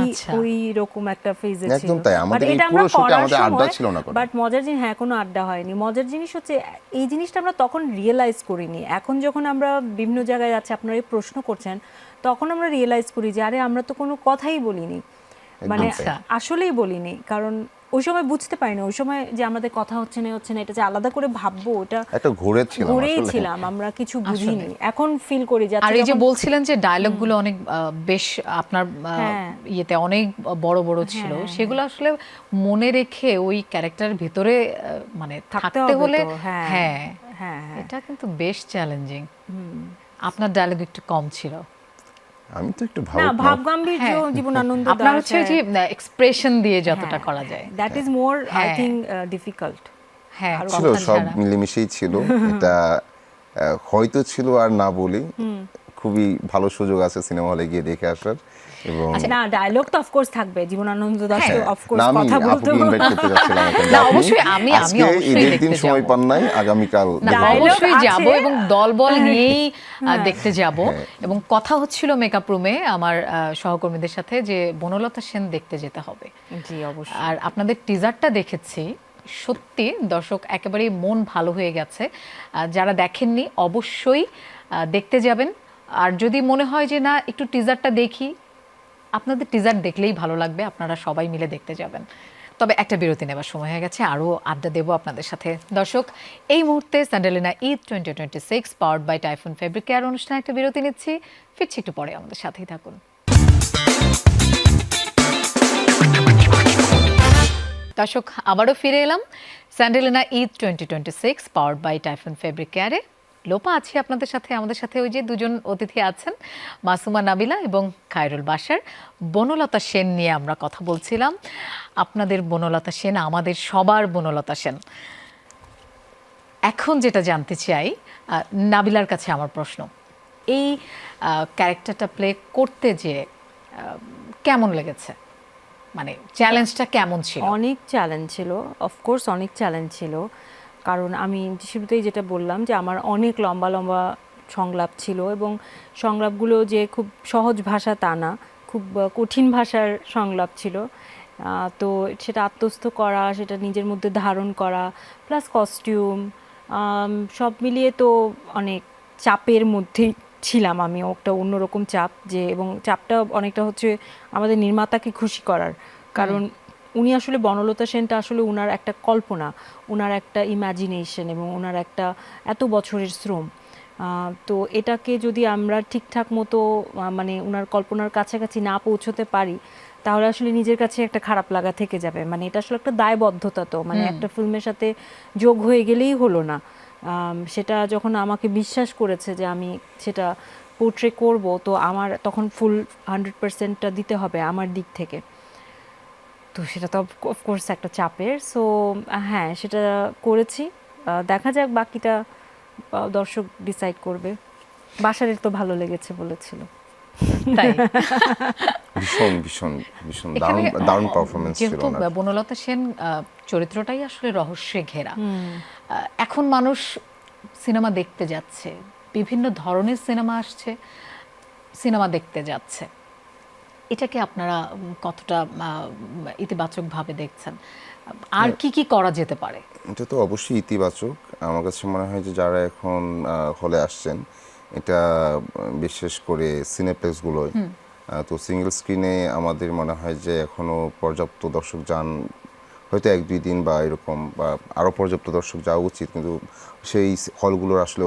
আচ্ছা। ওই রকম একটা ফেজে ছিল। একদম তাই, বাট আমাদের এই এটা পুরো আমরা শুটে করার আমাদের আড্ডা সময়, ছিল না কোনো। বাট মজার জিনিস, হ্যাঁ, কোনো আড্ডা হয়নি। মজার জিনিস হচ্ছে এই জিনিসটা আমরা তখন রিয়েলাইজ করিনি। এখন যখন আমরা বিভিন্ন জায়গায় যাচ্ছি, আপনারা এই প্রশ্ন করছেন, তখন আমরা রিয়েলাইজ করি যে আরে আমরা তো কোনো কথাই বলিনি, মানে আচ্ছা। আসলেই বলিনি। কারণ ওই সময় বুঝতে পারিনি, ওই সময় যে আমাদের কথা হচ্ছে না এটা যে আলাদা করে ভাববো, ওটা একটা ঘুরেছিলাম ঘুরেই আসলে। ছিলাম, আমরা কিছু বুঝিনি। এখন ফিল করি আর যাচ্ছে এই যে যখন- বলছিলেন যে ডায়লগগুলো অনেক বেশ আপনার হ্যাঁ। ইয়েতে অনেক বড় বড় ছিল, সেগুলো আসলে মনে রেখে ওই ক্যারেক্টারের ভিতরে মানে থাকতে থাকতে হবে হলে তো, হ্যাঁ। হ্যাঁ, হ্যাঁ, হ্যাঁ। এটা কিন্তু বেশ চ্যালেঞ্জিং। আপনার ডায়লগ একটু কম ছিল। আমি তো একটু না, ভাবুক না। ভাবগাম্ভীর্য, হ্যাঁ। জীবনানন্দ আপনার দাশ, হচ্ছে যে এক্সপ্রেশন দিয়ে যতটা করা যায়। দ্যাট ইজ মোর আই হ্যাঁ। Think difficult. হ্যাঁ, আরো ছিল, কথা সব ছাড়া। মিলেমিশেই ছিল। এটা হয়তো ছিল, আর না বলি, খুবই ভালো সুযোগ আছে সিনেমা হলে গিয়ে দেখে আসার। এবং না, ডায়লগ তো অফকোর্স থাকবে, জীবনানন্দ দাশ তো অফকোর্স না, আমি কথা বলতে আপুকে ইনভাইট করতে যাচ্ছিলাম এখন। না, আপনি অবশ্যই আমি আজকে অবশ্যই ঈদের দিন দেখতে সময় যাবো। পান নাই, আগামীকাল না, দেখে Dialogue অবশ্যই আছে। যাব এবং দলবল নিয়েই দেখতে যাব। হ্যাঁ। এবং কথা হচ্ছিল মেকআপ রুমে আমার সহকর্মীদের সাথে যে বনলতা সেন দেখতে যেতে হবে। জি, অবশ্যই। আর আপনাদের টিজারটা দেখেছি, সত্যি দর্শক একেবারেই মন ভালো হয়ে গেছে। যারা দেখেননি অবশ্যই দেখতে যাবেন। আর যদি মনে হয় যে না একটু টিজারটা দেখি, আপনাদের টিজার দেখলেই ভালো লাগবে, আপনারা সবাই মিলে দেখতে যাবেন। তবে একটা বিরতি নেবার সময় হয়ে গেছে, আরও আড্ডা দেবো আপনাদের সাথে। দর্শক, এই মুহূর্তে Sandalina Eid 2026 powered by Typhoon fabric care অনুষ্ঠানে একটা বিরতি নিচ্ছি, ফিরছি একটু পরে, আমাদের সাথেই থাকুন। দর্শক, আবারও ফিরে এলাম Sandalina Eid 2026 powered by Typhoon fabric কেয়ারে। লোপা আছি আপনাদের সাথে, আমাদের সাথে ওই যে দুজন অতিথি আছেন, মাসুমা নাবিলা এবং খায়রুল বাশার। বনলতা সেন নিয়ে আমরা কথা বলছিলাম। আপনাদের বনলতা সেন, আমাদের সবার বনলতা সেন। এখন যেটা জানতে চাই, নাবিলার কাছে আমার প্রশ্ন, এই ক্যারেক্টারটা প্লে করতে যে কেমন লেগেছে, মানে চ্যালেঞ্জটা কেমন ছিল? অনেক চ্যালেঞ্জ ছিল, অফকোর্স অনেক চ্যালেঞ্জ ছিল। কারণ আমি শুরুতেই যেটা বললাম যে আমার অনেক লম্বা লম্বা সংলাপ ছিল, এবং সংলাপগুলো যে খুব সহজ ভাষা তা না, খুব কঠিন ভাষার সংলাপ ছিল। তো সেটা আত্মস্থ করা, সেটা নিজের মধ্যে ধারণ করা, প্লাস কস্টিউম, সব মিলিয়ে তো অনেক চাপের মধ্যেই ছিলাম আমি, একটা অন্যরকম চাপ, যে এবং চাপটা অনেকটা হচ্ছে আমাদের নির্মাতাকে খুশি করার, কারণ উনি আসলে বনলতা সেনটা আসলে উনার একটা কল্পনা, উনার একটা ইমাজিনেশন এবং উনার একটা এত বছরের শ্রম। তো এটাকে যদি আমরা ঠিকঠাক মতো মানে উনার কল্পনার কাছাকাছি না পৌঁছতে পারি, তাহলে আসলে নিজের কাছে একটা খারাপ লাগা থেকে যাবে। মানে এটা আসলে একটা দায়বদ্ধতা, তো মানে একটা ফিল্মের সাথে যোগ হয়ে গেলেই হলো না। সেটা যখন আমাকে বিশ্বাস করেছে যে আমি সেটা পোর্ট্রে করব, তো আমার তখন ফুল 100%টা দিতে হবে আমার দিক থেকে। তো সেটা তো অফকোর্স একটা চাপের। সো হ্যাঁ, সেটা করেছি। দেখা যাক বাকিটা দর্শক ডিসাইড করবে। বাসারের তো ভালো লেগেছে বলেছিল। তাই ভীষণ ভীষণ ভীষণ এখানে দারুণ দারুণ পারফরমেন্স ছিল যেহেতু ওনার। বনলতা সেন চরিত্রটাই আসলে রহস্যে ঘেরা, এখন মানুষ সিনেমা দেখতে যাচ্ছে, বিভিন্ন ধরনের সিনেমা আসছে, সিনেমা দেখতে যাচ্ছে, এটাকে আপনারা কতটা ইতিবাচকভাবে দেখছেন? আর কি কি করা যেতে পারে? এটা তো অবশ্যই ইতিবাচক। আমার কাছে মনে হয় যে যারা এখন হলে আসছেন, এটা বিশেষ করে সিনেপ্লেক্সগুলোয়, তো সিঙ্গেল স্ক্রিনে আমাদের মনে হয় যে এখনও পর্যাপ্ত দর্শক যান, হয়তো 1-2 দিন বা এরকম, বা আরও পর্যাপ্ত দর্শক যাওয়া উচিত, কিন্তু সেই হলগুলোর আসলে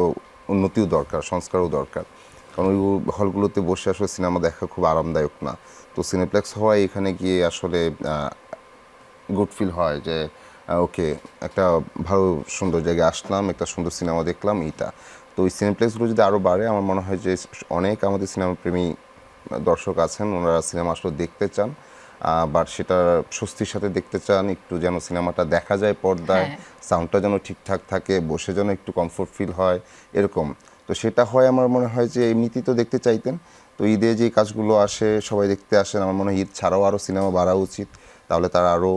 উন্নতিও দরকার, সংস্কারও দরকার। কারণ ওই হলগুলোতে বসে আসলে সিনেমা দেখা খুব আরামদায়ক না। তো সিনেপ্লেক্স হওয়ায় এখানে গিয়ে আসলে গুড ফিল হয় যে ওকে, একটা ভালো সুন্দর জায়গায় আসলাম, একটা সুন্দর সিনেমা দেখলাম, এইটা। তো ওই সিনেপ্লেক্সগুলো যদি আরও বাড়ে, আমার মনে হয় যে অনেক আমাদের সিনেমা প্রেমী দর্শক আছেন, ওনারা সিনেমা আসলে দেখতে চান, বাট সেটা স্বস্তির সাথে দেখতে চান, একটু যেন সিনেমাটা দেখা যায় পর্দায়, সাউন্ডটা যেন ঠিকঠাক থাকে, বসে যেন একটু কমফোর্ট ফিল হয়, এরকম। তো সেটা হয়, আমার মনে হয় যে এমনিতেই তো দেখতে চাইতেন। তো ঈদে যে কাজগুলো আসে, সবাই দেখতে আসেন, আমার মনে হয় ঈদ ছাড়াও আরও সিনেমা বাড়া উচিত, তাহলে তারা আরও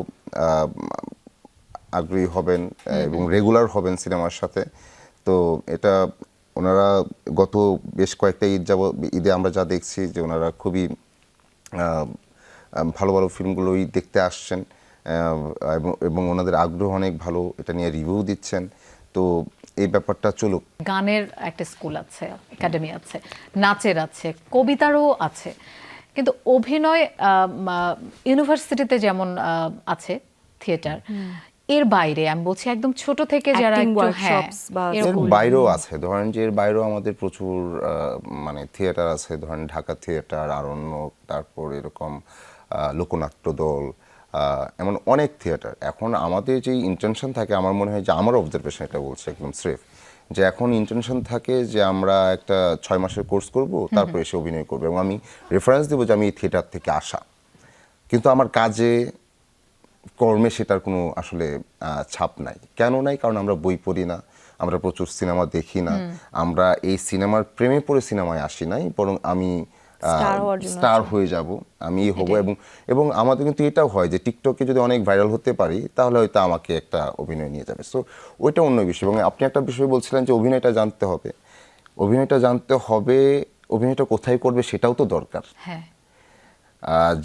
আগ্রহী হবেন এবং রেগুলার হবেন সিনেমার সাথে। তো এটা ওনারা গত বেশ কয়েকটা ঈদে আমরা যা দেখছি যে ওনারা খুবই ভালো ভালো ফিল্মগুলোই দেখতে আসছেন, এবং ওনাদের আগ্রহ অনেক ভালো, এটা নিয়ে রিভিউ দিচ্ছেন। তো এই ব্যাপারটা চলুক। গানের একটা স্কুল আছে, একাডেমি আছে, নাচের আছে, কবিতারও আছে, কিন্তু অভিনয় ইউনিভার্সিটিতে যেমন আছে থিয়েটার, এর বাইরে আমি বলছি একদম ছোট থেকে যারা Acting একটু workshops বা এর এরকম বাইরেও আছে, ধরেন যে এর বাইরেও আমাদের প্রচুর মানে থিয়েটার আছে, ধরেন ঢাকা থিয়েটার, আরণ্যক, তারপর এরকম লোকনাট্য দল, এমন অনেক থিয়েটার। এখন আমাদের যেই ইন্টেনশন থাকে, আমার মনে হয় যে আমার অবজারভেশন এটা বলছে একদম স্রেফ, যে এখন ইন্টেনশন থাকে যে আমরা একটা 6 মাসের কোর্স করব, তারপর এসে অভিনয় করবো, এবং আমি রেফারেন্স দেবো যে আমি এই থিয়েটার থেকে আসা, কিন্তু আমার কাজে কর্মে সেটার কোনো আসলে ছাপ নাই। কেন নাই? কারণ আমরা বই পড়ি না, আমরা প্রচুর সিনেমা দেখি না, আমরা এই সিনেমার প্রেমে পড়ে সিনেমায় আসি নাই, বরং আমি স্টার হয়ে যাব, আমি হব। এবং আমাদের কিন্তু এটাও হয় যে টিকটকে যদি অনেক ভাইরাল হতে পারি, তাহলে হয়তো আমাকে একটা অভিনয় নিয়ে যাবে। সো ওইটা অন্য বিষয়। এবং আপনি একটা বিষয় বলছিলেন যে অভিনয়টা জানতে হবে, অভিনয়টা জানতে হবে, অভিনয়টা কোথায় করবে সেটাও তো দরকার। হ্যাঁ,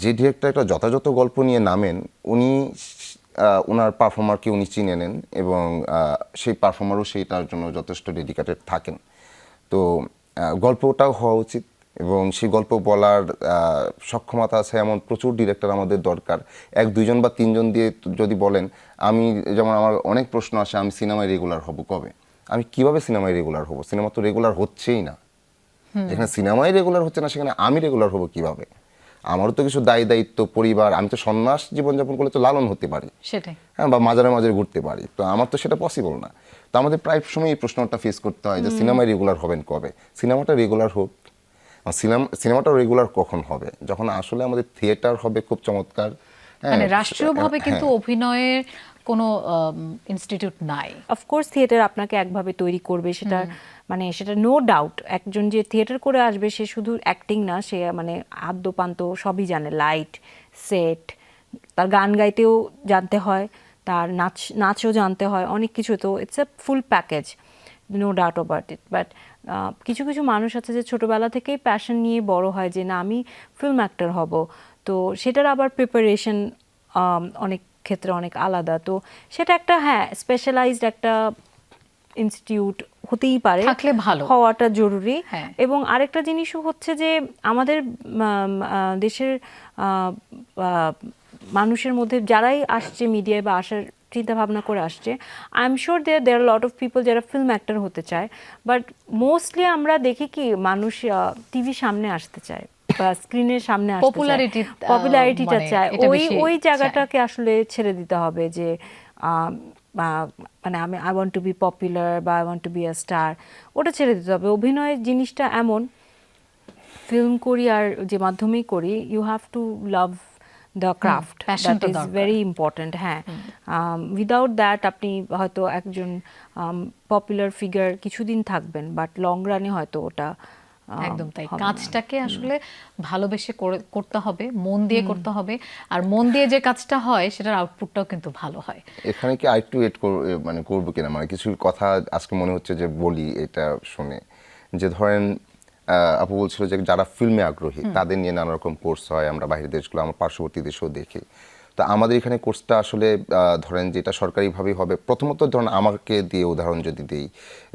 যে ডিরেক্টর একটা যথাযথ গল্প নিয়ে নামেন, উনি ওনার পারফর্মারকে উনি চিনে নেন, এবং সেই পারফর্মারও সেইটার জন্য যথেষ্ট ডেডিকেটেড থাকেন। তো গল্পটাও হওয়া উচিত, এবং সেই গল্প বলার সক্ষমতা আছে এমন প্রচুর ডিরেক্টর আমাদের দরকার। 1-2 জন বা 3 জন দিয়ে যদি বলেন, আমি যেমন, আমার অনেক প্রশ্ন আসে, আমি সিনেমায় রেগুলার হব কবে? আমি কিভাবে সিনেমায় রেগুলার হব? সিনেমা তো রেগুলার হচ্ছেই না। যেখানে সিনেমায় রেগুলার হচ্ছে না, সেখানে আমি রেগুলার হব কিভাবে? আমারও তো কিছু দায়িত্ব, পরিবার, আমি তো সন্ন্যাস জীবনযাপন করলে তো লালন হতে পারি, সেটাই। হ্যাঁ, বা মাঝারে মাঝারে ঘুরতে পারি, তো আমার তো সেটা পসিবল না। তো আমাদের প্রায় সময় এই প্রশ্নটা ফেস করতে হয় যে সিনেমায় রেগুলার হবেন কবে? সিনেমাটা রেগুলার হোক। সিনেমাটাও রেগুলার কখন হবে? যখন আসলে আমাদের থিয়েটার হবে খুব চমৎকার। মানে রাষ্ট্রীয়ভাবে কিন্তু অভিনয়ের কোনো ইনস্টিটিউট নাই। অফকোর্স থিয়েটার আপনাকে একভাবে তৈরি করবে, সেটা মানে সেটা নো ডাউট। একজন যে থিয়েটার করে আসবে, সে শুধু অ্যাক্টিং না, সে মানে আদ্যপান্ত সবই জানে, লাইট, সেট, তার গান গাইতেও জানতে হয়, তার নাচও জানতে হয়, অনেক কিছু। তো it's a full package, no doubt about it. But কিছু কিছু মানুষ আছে যে ছোটোবেলা থেকেই প্যাশন নিয়ে বড় হয় যে না, আমি ফিল্ম অ্যাক্টর হব, তো সেটার আবার প্রিপারেশন অনেক ক্ষেত্রে অনেক আলাদা। তো সেটা একটা, হ্যাঁ, স্পেশালাইজড একটা ইনস্টিটিউট হতেই পারে, থাকলে ভালো। হওয়াটা জরুরি। হ্যাঁ। এবং আরেকটা জিনিসও হচ্ছে যে আমাদের দেশের মানুষের মধ্যে যারাই আসছে মিডিয়ায় বা আসার চিন্তা ভাবনা করে আসছে, I am sure there lot of people যারা ফিল্ম অ্যাক্টর হতে চায়, বাট মোস্টলি আমরা দেখি কি মানুষ টিভি সামনে আসতে চায় বা স্ক্রিনের সামনে আসতে চায়, পপুলারিটিটা মানে চায়। এটা ওই বেশি ওই চায়। জায়গাটাকে আসলে ছেড়ে দিতে হবে যে মানে আমি I want to be popular বা I want to be a star, ওটা ছেড়ে দিতে হবে। অভিনয়ের জিনিসটা এমন, ফিল্ম করি আর যে মাধ্যমেই করি, you have to love the craft, passion that টা ইজ দরকার। Very important. হ্যাঁ, উইদাউট দ্যাট আপনি হয়তো একজন পপুলার ফিগার কিছুদিন থাকবেন, বাট লং রানে হয়তো ওটা একদম তাই, হবে না। কাজটাকে আসলে ভালোবেসে করতে হবে, মন দিয়ে করতে হবে, আর মন দিয়ে যে কাজটা হয় সেটার আউটপুটটাও কিন্তু ভালো হয়। এখানে কি আরেকটু মানে করবো কিনা, মানে কিছু কথা আজকে মনে হচ্ছে যে বলি এটা শুনে, যে ধরেন আপু বলছিল যে যারা ফিল্মে আগ্রহী তাদের নিয়ে নানা রকম কোর্স হয়, আমরা বাইরের দেশগুলো, আমার পার্শ্ববর্তী দেশেও দেখি। তো আমাদের এখানে কোর্সটা আসলে ধরেন যেটা সরকারিভাবেই হবে, প্রথমত ধরেন আমাকে দিয়ে উদাহরণ যদি দিই,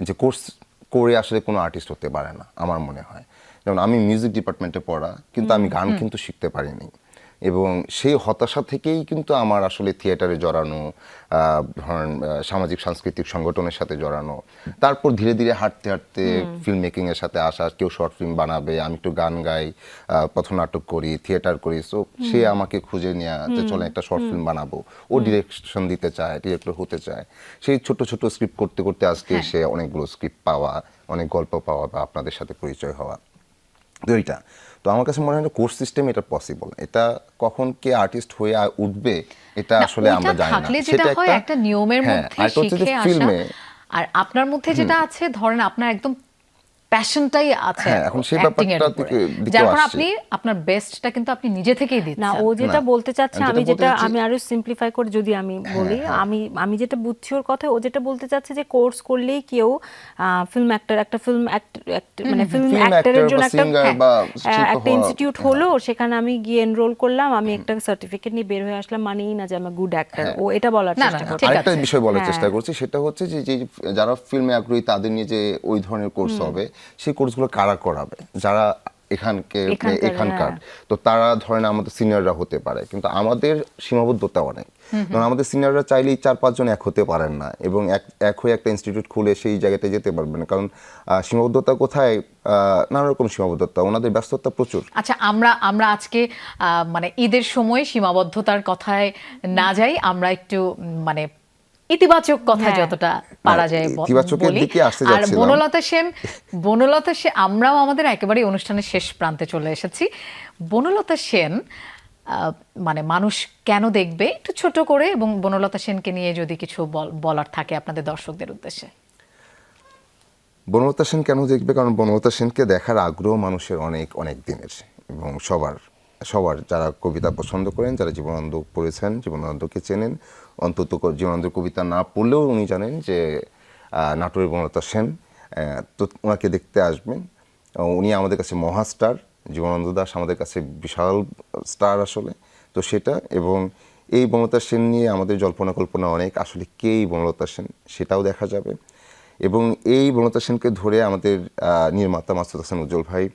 যে কোর্স করে আসলে কোনো আর্টিস্ট হতে পারে না আমার মনে হয়। যেমন আমি মিউজিক ডিপার্টমেন্টে পড়া, কিন্তু আমি গান কিন্তু শিখতে পারিনি, এবং সেই হতাশা থেকেই কিন্তু আমার আসলে থিয়েটারে জড়ানো, ধরেন সামাজিক সাংস্কৃতিক সংগঠনের সাথে জড়ানো, তারপর ধীরে ধীরে হাঁটতে হাঁটতে ফিল্ম মেকিং এর সাথে আসা, কেউ শর্ট ফিল্ম বানাবে, আমি একটু গান গাই, পথনাটক করি, থিয়েটার করি, সো সে আমাকে খুঁজে নেওয়া যে চলে একটা শর্ট ফিল্ম বানাবো, ও ডিরেকশন দিতে চায়, ডিরেক্টর হতে চায়, সেই ছোট ছোট স্ক্রিপ্ট করতে করতে আজকে সে অনেকগুলো স্ক্রিপ্ট পাওয়া, অনেক গল্প পাওয়া, বা আপনাদের সাথে পরিচয় হওয়া, দুইটা। তো আমার কাছে মনে হয় কোর্স সিস্টেম এটা পসিবল, এটা কখন কে আর্টিস্ট হয়ে উঠবে এটা না, আসলে আমরা ওইটা জানি না। থাকলে যেটা হয় একটা নিয়মের মধ্যে শিখে আসা, ফিল্মে আর আপনার মধ্যে যেটা আছে ধরেন আপনার একদম প্যাশনটাই আছে হ্যাঁ, এখন সেই অ্যাক্টিং এর ব্যাপারটা উপরে, দিকেও যার কারণে আসছি। আপনি আপনার বেস্টটা কিন্তু আপনি নিজে থেকেই না, দিচ্ছেন। ও যেটা না, বলতে চাচ্ছে, আমি আমি যেটা বলতে যেটা চাচ্ছি- আমি আরো সিম্পলিফাই করে যদি আমি বলি, হ্যাঁ। আমি যেটা বুঝছি ওর কথা, ও যেটা বলতে চাচ্ছে যে কোর্স করলেই কেউ ফিল্ম অ্যাক্টর, একটা ফিল্ম মানে ফিল্ম Film অ্যাক্টরের actor জন্য বা একটা singer বা শিল্পী একটা হওয়া, ইনস্টিটিউট হলো, সেখানে আমি গিয়ে এনরোল করলাম, আমি একটা সার্টিফিকেট নিয়ে বের হয়ে আসলাম, মানেই না যে আমি গুড অ্যাক্টর। ও এটা বলার না, চেষ্টা না, করছে। ঠিক আরেকটা আছে। বিষয় বলার হ্যাঁ। চেষ্টা করছি, সেটা হচ্ছে যে যে যারা ফিল্মে আগ্রহী তাদের নিয়ে যে ওই ধরনের কোর্স হবে, সেই কোর্সগুলো কারা করাবে, যারা এখানকার, তো তারা ধরেন আমাদের সিনিয়ররা হতে পারে, কিন্তু আমাদের সীমাবদ্ধতা অনেক। কারণ আমাদের সিনিয়ররা চাইলেই 4-5 জন এক হতে পারেন না, এবং এক হয়ে একটা ইনস্টিটিউট খুলে সেই জায়গাতে যেতে পারবেন না, কারণ সীমাবদ্ধতা কোথায়, নানা রকম সীমাবদ্ধতা, ওনাদের ব্যস্ততা প্রচুর। আচ্ছা, আমরা আজকে মানে ঈদের সময় সীমাবদ্ধতার কথায় না যাই, আমরা একটু মানে ইতিবাচক কথা হ্যাঁ। যতটা পারা যায় ইতিবাচকের বলি। দিকে আসতে আর যাচ্ছিলাম। বনলতা সেন, আমরাও আমাদের একেবারে অনুষ্ঠানের শেষ প্রান্তে চলে এসেছি। বনলতা সেন মানে মানুষ কেন দেখবে, একটু ছোট করে, এবং বনলতা সেনকে নিয়ে যদি কিছু বলার থাকে আপনাদের দর্শকদের উদ্দেশ্যে। বনলতা সেন কেন দেখবে, কারণ বনলতা সেনকে দেখার আগ্রহ মানুষের অনেক অনেক দিনের, এবং সবার যারা কবিতা পছন্দ করেন, যারা জীবনানন্দ পড়েছেন, জীবনানন্দকে চেনেন, অন্তত জীবনানন্দের কবিতা না পড়লেও উনি জানেন যে নাটোরের বনলতা সেন, তো ওনাকে দেখতে আসবেন। উনি আমাদের কাছে মহাস্টার, জীবনানন্দ দাশ আমাদের কাছে বিশাল স্টার আসলে, তো সেটা। এবং এই বনলতা সেন নিয়ে আমাদের জল্পনা কল্পনা অনেক, আসলে কে এই বনলতা সেন সেটাও দেখা যাবে। এবং এই বনলতা সেনকে ধরে আমাদের নির্মাতা মাসুদ হাসান উজ্জ্বল ভাই,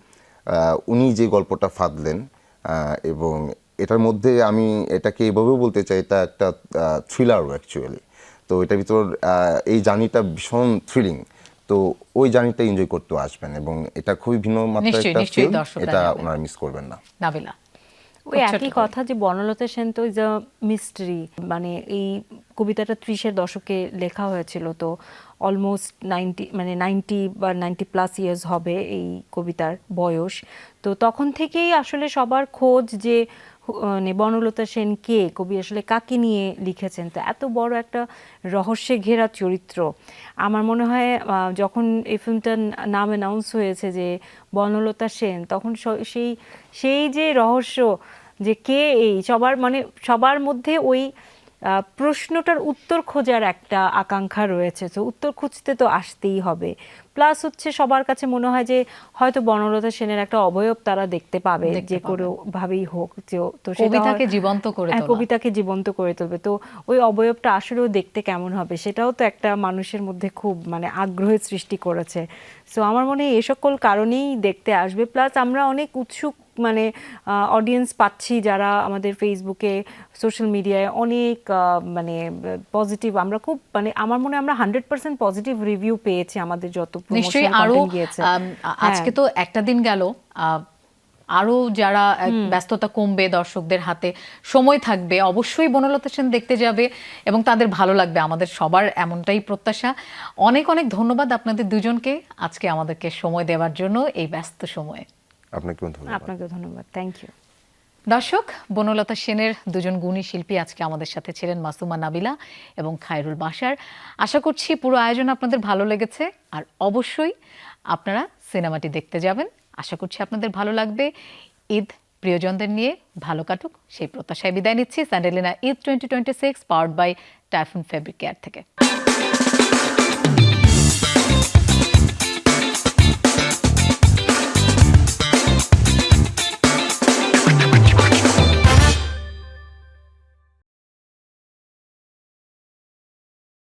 উনি যে গল্পটা ফাঁদলেন, এবং এটার মধ্যে আমি এটাকে এইভাবেও বলতে চাই, এটা একটা থ্রিলারও অ্যাকচুয়ালি। তো এটার ভিতর এই জার্নিটা ভীষণ থ্রিলিং, তো ওই জার্নিটা এনজয় করতে আসবেন, এবং এটা খুবই ভিন্ন মাত্রার একটা নিশ্চয়ই ফিল্ম, দর্শকরা এটা যাবেন। ওনারা মিস করবেন না। নাবিলা, ওই একই কথা যে বনলতা সেন তো ইজ আ মিস্ট্রি, মানে এই কবিতাটা 30-এর দশকে লেখা হয়েছিল, তো অলমোস্ট 90 বা 90+ ইয়ার্স হবে এই কবিতার বয়স। তো তখন থেকেই আসলে সবার খোঁজ যে মানে বনলতা সেন কে, কবি আসলে কাকে নিয়ে লিখেছেন। তো এত বড় একটা রহস্যে ঘেরা চরিত্র, আমার মনে হয় যখন এই ফিল্মটার নাম অ্যানাউন্স হয়েছে যে বনলতা সেন, তখন সেই যে রহস্য যে কে এই, সবার মধ্যে ওই প্রশ্নটার উত্তর খোঁজার একটা আকাঙ্ক্ষা রয়েছে, তো উত্তর খুঁজতে তো আসতেই হবে। প্লাস হচ্ছে সবার কাছে মনে হয় যে হয়তো বনলতা সেনের একটা অবয়ব তারা দেখতে পাবে, দেখতে যে পাবে। কোনো ভাবেই হোক, তো সেটা কবিতাকে জীবন্ত করে তোলা। কবিতাকে জীবন্ত করে তুলবে। তো ওই অবয়বটা আসলেও দেখতে কেমন হবে সেটাও তো একটা মানুষের মধ্যে খুব মানে আগ্রহের সৃষ্টি করেছে। সো আমার মনে হয় এই সকল কারণেই দেখতে আসবে। প্লাস আমরা অনেক উৎসুক মানে অডিয়েন্স পাচ্ছি যারা আমাদের ফেসবুকে সোশ্যাল মিডিয়ায় অনেক মানে পজিটিভ, আমরা খুব মানে আমার মনে হয় আমরা 100% পজিটিভ রিভিউ পেয়েছি আমাদের যত নিশ্চয়ই প্রমোশনাল আরো কন্টেন্ট গিয়েছে। আজকে তো একটা দিন গেল, আরো যারা ব্যস্ততা কমবে, দর্শকদের হাতে সময় থাকবে, অবশ্যই বনলতা সেন দেখতে যাবে এবং তাদের ভালো লাগবে, আমাদের সবার এমনটাই প্রত্যাশা। অনেক অনেক ধন্যবাদ আপনাদের দুজনকে আজকে আমাদেরকে সময় দেওয়ার জন্য এই ব্যস্ত সময়ে। আপনাকেও ধন্যবাদ। আপনাকেও ধন্যবাদ, থ্যাংক ইউ। দর্শক, বনলতা সেনের দুজন গুণী শিল্পী আজকে আমাদের সাথে ছিলেন, মাসুমা নাবিলা এবং খায়রুল বাশার। আশা করছি পুরো আয়োজন আপনাদের ভালো লেগেছে, আর অবশ্যই আপনারা সিনেমাটি দেখতে যাবেন। আশা করছি আপনাদের ভালো লাগবে। ঈদ প্রিয়জনদের নিয়ে ভালো কাটুক সেই প্রত্যাশায় বিদায় নিচ্ছি। Sandalina Eid 2026 powered by Typhoon fabric care থেকে।